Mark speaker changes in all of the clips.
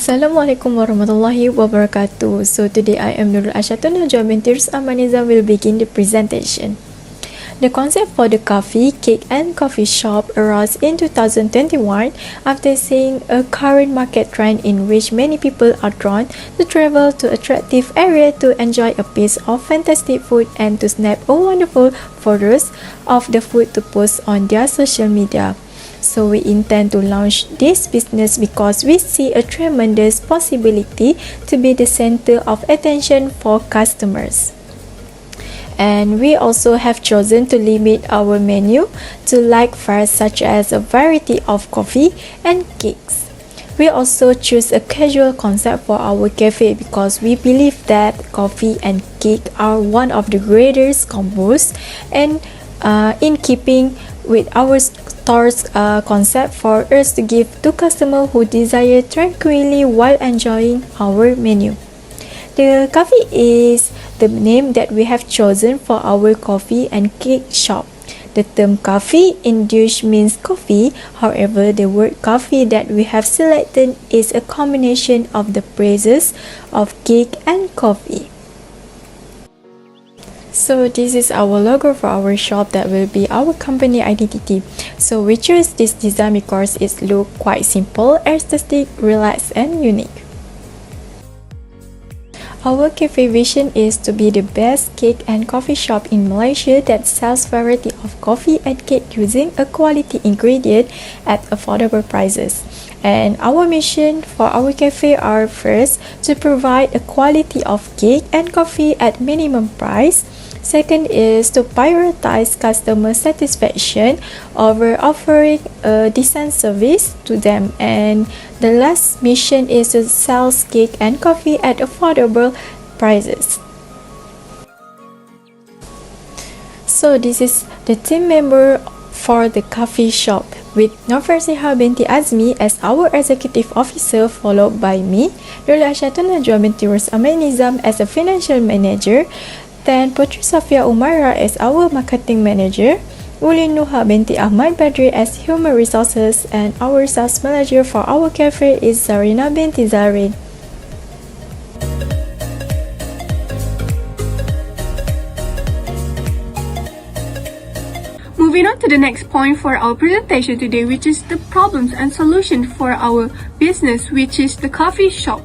Speaker 1: Assalamualaikum warahmatullahi wabarakatuh. So today I am NURUL NAJWA binti NIZAM will begin the presentation. The concept for the coffee, cake and coffee shop arose in 2021 after seeing a current market trend in which many people are drawn to travel to attractive area to enjoy a piece of fantastic food and to snap a wonderful photos of the food to post on their social media. So we intend to launch this business because we see a tremendous possibility to be the center of attention for customers. And we also have chosen to limit our menu to like fares such as a variety of coffee and cakes. We also choose a casual concept for our cafe because we believe that coffee and cake are one of the greatest combos and in keeping with our store's concept for us to give to customers who desire tranquilly while enjoying our menu. The Caffee is the name that we have chosen for our coffee and cake shop. The term coffee in Dutch means coffee, however the word coffee that we have selected is a combination of the phrases of cake and coffee. So this is our logo for our shop that will be our company identity. So we choose this design because it looks quite simple, aesthetic, relaxed and unique. Our cafe vision is to be the best cake and coffee shop in Malaysia that sells variety of coffee and cake using a quality ingredient at affordable prices. And our mission for our cafe are first to provide a quality of cake and coffee at minimum price. Second is to prioritize customer satisfaction over offering a decent service to them. And the last mission is to sell cake and coffee at affordable prices. So this is the team member for the coffee shop with FASIHAH binti AZMI as our executive officer, followed by me, NURUL binti NIZAM as a financial manager. Then Puteri UMMAIRAH as our marketing manager, ULIN NUHA binti AHMAD BADRI as human resources, and our sales manager for our cafe is ZARINA binti ZARIN.
Speaker 2: Moving on to the next point for our presentation today, which is the problems and solution for our business, which is the coffee shop.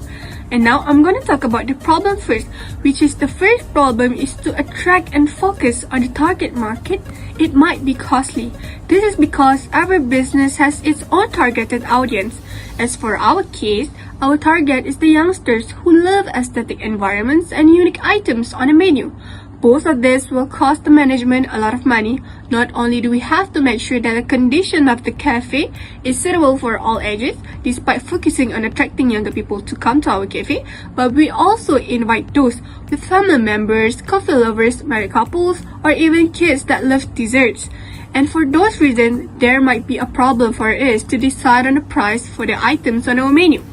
Speaker 2: And now I'm going to talk about the problem first, which is the first problem is to attract and focus on the target market. It might be costly. This is because every business has its own targeted audience. As for our case, our target is the youngsters who love aesthetic environments and unique items on a menu. Both of this will cost the management a lot of money. Not only do we have to make sure that the condition of the cafe is suitable for all ages, despite focusing on attracting younger people to come to our cafe, but we also invite those with family members, coffee lovers, married couples, or even kids that love desserts. And for those reasons, there might be a problem for us to decide on the price for the items on our menu.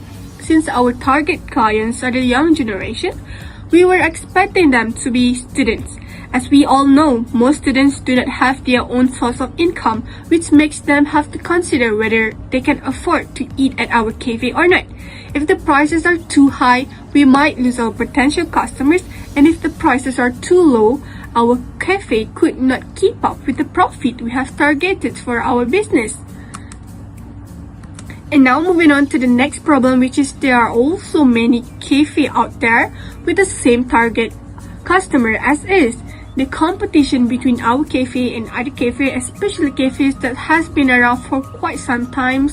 Speaker 2: Since our target clients are the young generation, we were expecting them to be students. As we all know, most students do not have their own source of income, which makes them have to consider whether they can afford to eat at our cafe or not. If the prices are too high, we might lose our potential customers, and if the prices are too low, our cafe could not keep up with the profit we have targeted for our business. And now moving on to the next problem, which is there are also many cafe out there with the same target customer as is. The competition between our cafe and other cafe, especially cafes that has been around for quite some time,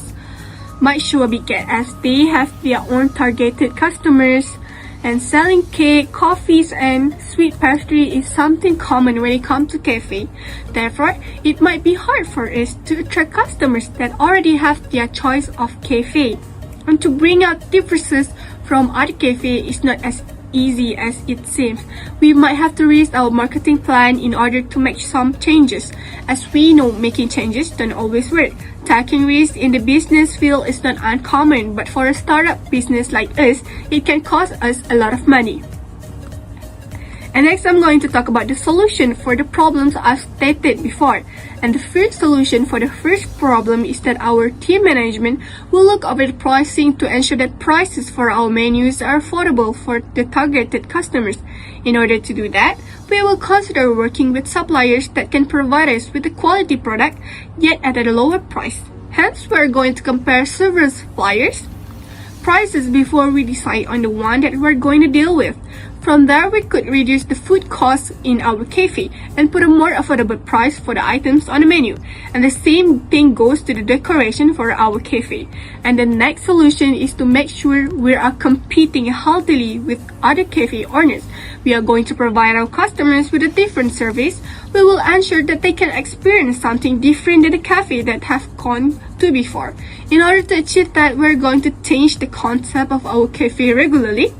Speaker 2: might show a big gap as they have their own targeted customers. And selling cake, coffees, and sweet pastry is something common when it comes to cafe. Therefore, it might be hard for us to attract customers that already have their choice of cafe. And to bring out differences from other cafe is not as easy as it seems. We might have to raise our marketing plan in order to make some changes. As we know, making changes don't always work. Taking risks in the business field is not uncommon, but for a startup business like us, it can cost us a lot of money. And next, I'm going to talk about the solution for the problems I've stated before. And the first solution for the first problem is that our team management will look over the pricing to ensure that prices for our menus are affordable for the targeted customers. In order to do that, we will consider working with suppliers that can provide us with a quality product, yet at a lower price. Hence, we're going to compare several suppliers' prices before we decide on the one that we're going to deal with. From there, we could reduce the food costs in our cafe and put a more affordable price for the items on the menu. And the same thing goes to the decoration for our cafe. And the next solution is to make sure we are competing healthily with other cafe owners. We are going to provide our customers with a different service. We will ensure that they can experience something different than the cafe that have gone to before. In order to achieve that, we're going to change the concept of our cafe regularly.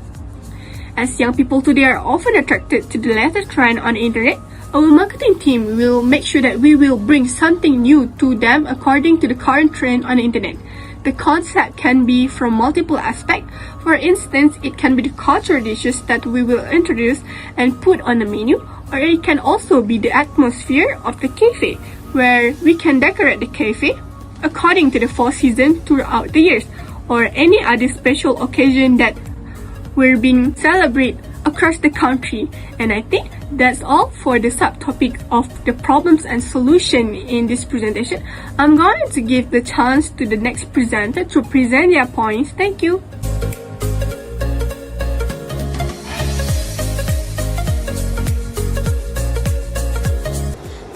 Speaker 2: As young people today are often attracted to the latest trend on the internet, our marketing team will make sure that we will bring something new to them according to the current trend on the internet. The concept can be from multiple aspects. For instance, it can be the culture dishes that we will introduce and put on the menu, or it can also be the atmosphere of the cafe, where we can decorate the cafe according to the fall season throughout the years, or any other special occasion that we're being celebrated across the country. And I think that's all for the subtopic of the problems and solution in this presentation. I'm going to give the chance to the next presenter to present their points. Thank you.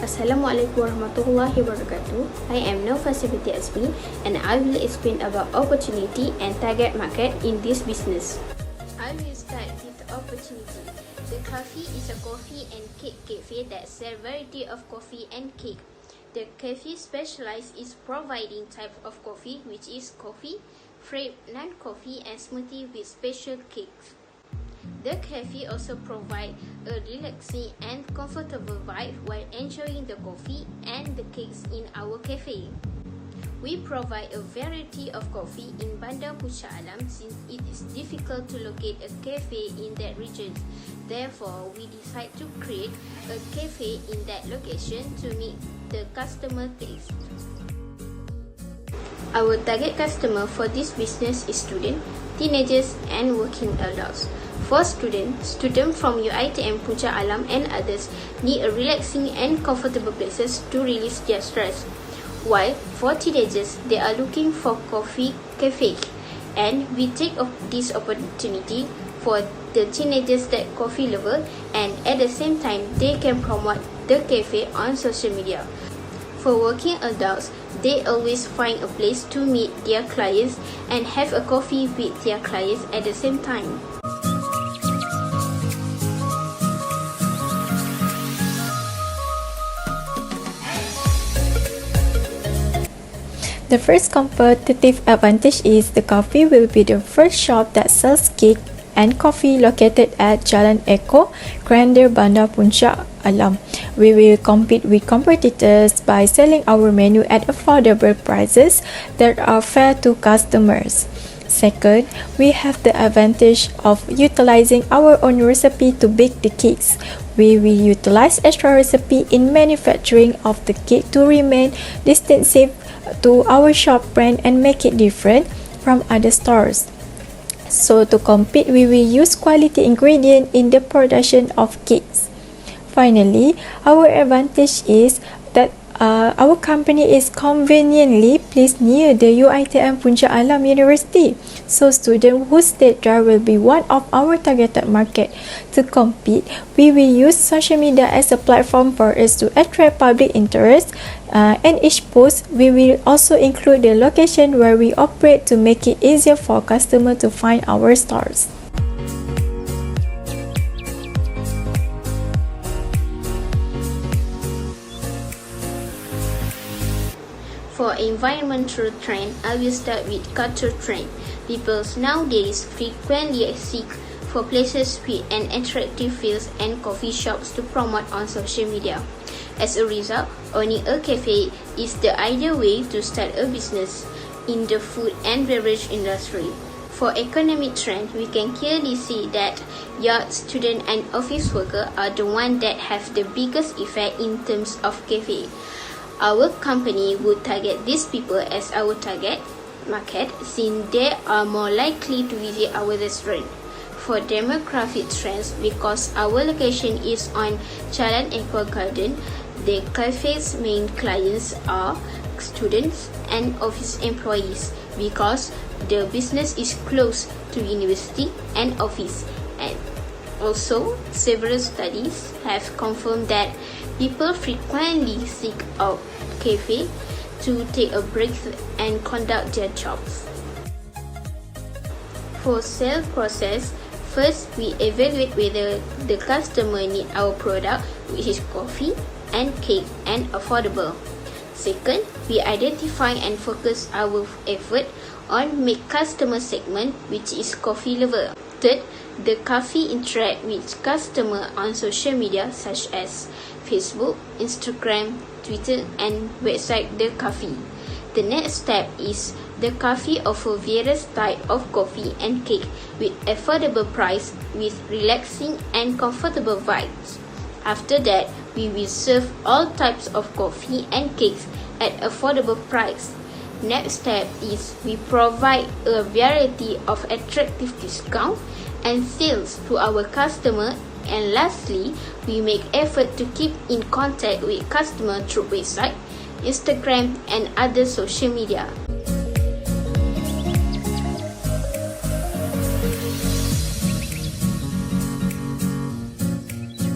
Speaker 3: Assalamualaikum warahmatullahi wabarakatuh. I am Nova Seperti AZMI and I will explain about opportunity and target market in this business. I will start with the opportunity. The Caffee is a coffee and cake cafe that sells variety of coffee and cake. The cafe specializes in providing types of coffee, which is coffee, frappe, non-coffee, and smoothie with special cakes. The cafe also provides a relaxing and comfortable vibe while enjoying the coffee and the cakes in our cafe. We provide a variety of coffee in Bandar Puncak Alam since it is difficult to locate a cafe in that region. Therefore, we decide to create a cafe in that location to meet the customer taste. Our target customer for this business is students, teenagers, and working adults. For students from UiTM Puncak Alam and others need a relaxing and comfortable places to release their stress. While for teenagers, they are looking for coffee cafes, and we take this opportunity for the teenagers that coffee lover, and at the same time, they can promote the cafe on social media. For working adults, they always find a place to meet their clients and have a coffee with their clients at the same time.
Speaker 1: The first competitive advantage is the Cafe will be the first shop that sells cake and coffee located at Jalan Eko, Grandeur, Bandar Puncak Alam. We will compete with competitors by selling our menu at affordable prices that are fair to customers. Second, we have the advantage of utilizing our own recipe to bake the cakes. We will utilize extra recipe in manufacturing of the cake to remain distinctive to our shop brand and make it different from other stores. So to compete, we will use quality ingredient in the production of cakes. Finally, our advantage is that our company is conveniently placed near the UiTM Puncak Alam University. So students who stay there will be one of our targeted market. To compete, we will use social media as a platform for us to attract public interest. And each post, we will also include the location where we operate to make it easier for customers to find our stores.
Speaker 3: For environmental trend, I will start with culture trend. People nowadays frequently seek for places with an attractive feels and coffee shops to promote on social media. As a result, owning a cafe is the ideal way to start a business in the food and beverage industry. For economic trend, we can clearly see that young student and office worker are the ones that have the biggest effect in terms of cafe. Our company would target these people as our target market since they are more likely to visit our restaurant. For demographic trends, because our location is on Jalan Aqua Garden, the cafe's main clients are students and office employees because the business is close to university and office. And also, several studies have confirmed that people frequently seek out cafe to take a break and conduct their jobs. For sales process, first we evaluate whether the customer need our product, which is coffee and cake and affordable. Second, we identify and focus our effort on make customer segment, which is coffee lover. Third, the Caffee interact with customer on social media such as Facebook, Instagram, Twitter and website The Caffee. The next step is the Caffee offer various type of coffee and cake with affordable price with relaxing and comfortable vibes. After that, we will serve all types of coffee and cakes at affordable price. Next step is we provide a variety of attractive discount and sales to our customer, and lastly, we make effort to keep in contact with customer through website, Instagram and other social media.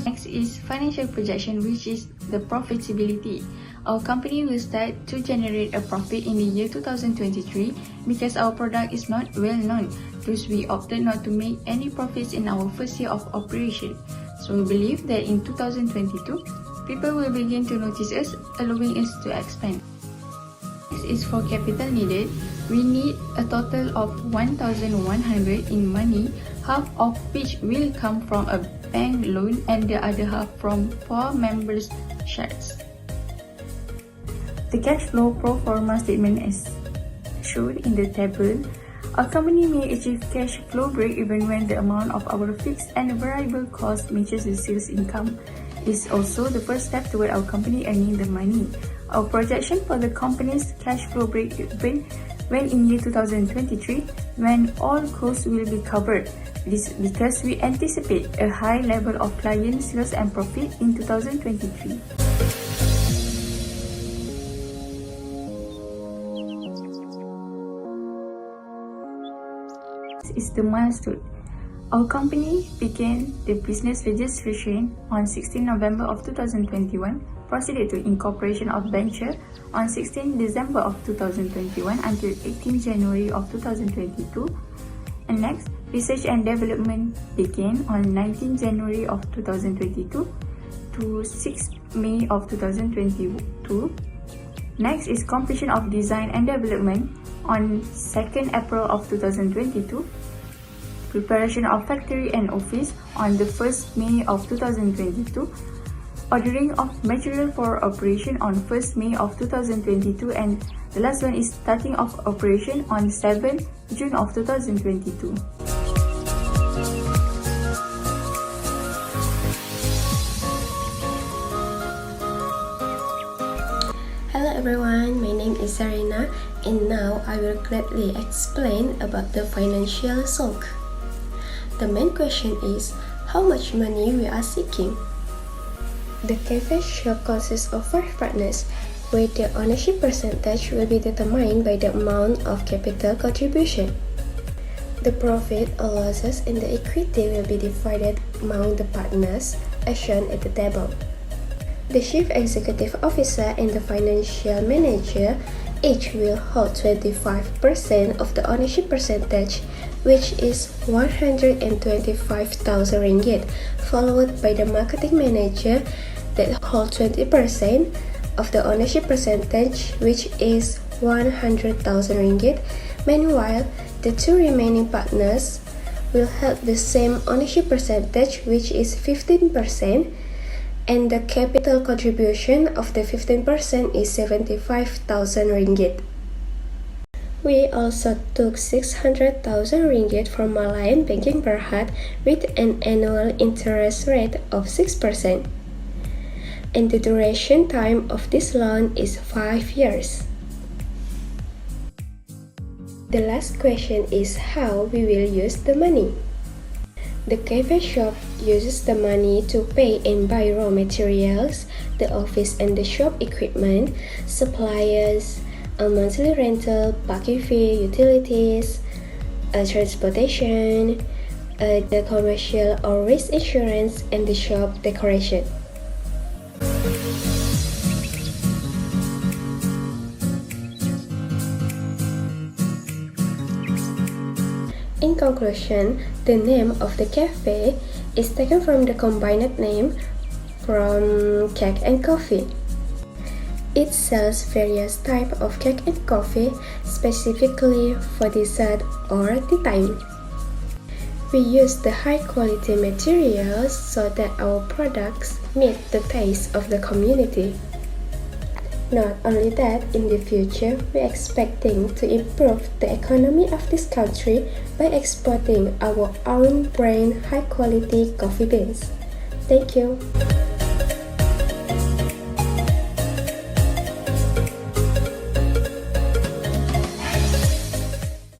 Speaker 4: Next is financial projection, which is the profitability. Our company will start to generate a profit in the year 2023 because our product is not well known. Thus, we opted not to make any profits in our first year of operation. So we believe that in 2022, people will begin to notice us, allowing us to expand. Next is for capital needed. We need a total of 1,100 in money, half of which will come from a bank loan and the other half from 4 members' shares. The cash flow pro forma statement is shown in the table. Our company may achieve cash flow break even when the amount of our fixed and variable cost matches the sales income. Is also the first step toward our company earning the money. Our projection for the company's cash flow break even when in year 2023, when all costs will be covered. This because we anticipate a high level of client sales and profit in 2023. Is the milestone. Our company began the business registration on 16 November of 2021, proceeded to incorporation of venture on 16 December of 2021 until 18 January of 2022, and next, research and development began on 19 January of 2022 to 6 May of 2022. Next is completion of design and development on 2nd April of 2022. Preparation of factory and office on the 1st May of 2022. Ordering of material for operation on 1st May of 2022, and the last one is starting of operation on 7th June of 2022.
Speaker 5: Hello everyone, my name is ZARINA, and now I will gladly explain about the financial shock. The main question is, how much money we are seeking? The cafe shop consists of 5 partners, where the ownership percentage will be determined by the amount of capital contribution. The profit or losses in the equity will be divided among the partners, as shown at the table. The Chief Executive Officer and the Financial Manager each will hold 25% of the ownership percentage, which is 125,000 ringgit, followed by the Marketing Manager that holds 20% of the ownership percentage, which is 100,000 ringgit. Meanwhile, the 2 remaining partners will have the same ownership percentage, which is 15%, and the capital contribution of the 15% is 75,000 ringgit. We also took 600,000 ringgit from Malayan Banking Berhad with an annual interest rate of 6%. And the duration time of this loan is 5 years. The last question is how we will use the money. The cafe shop uses the money to pay and buy raw materials, the office and the shop equipment, suppliers, a monthly rental, parking fee, utilities, transportation, the commercial or risk insurance, and the shop decoration. In conclusion, the name of the cafe is taken from the combined name from cake and coffee. It sells various types of cake and coffee specifically for dessert or tea time. We use the high quality materials so that our products meet the taste of the community. Not only that, in the future, we're expecting to improve the economy of this country by exporting our own brand high quality coffee beans. Thank you.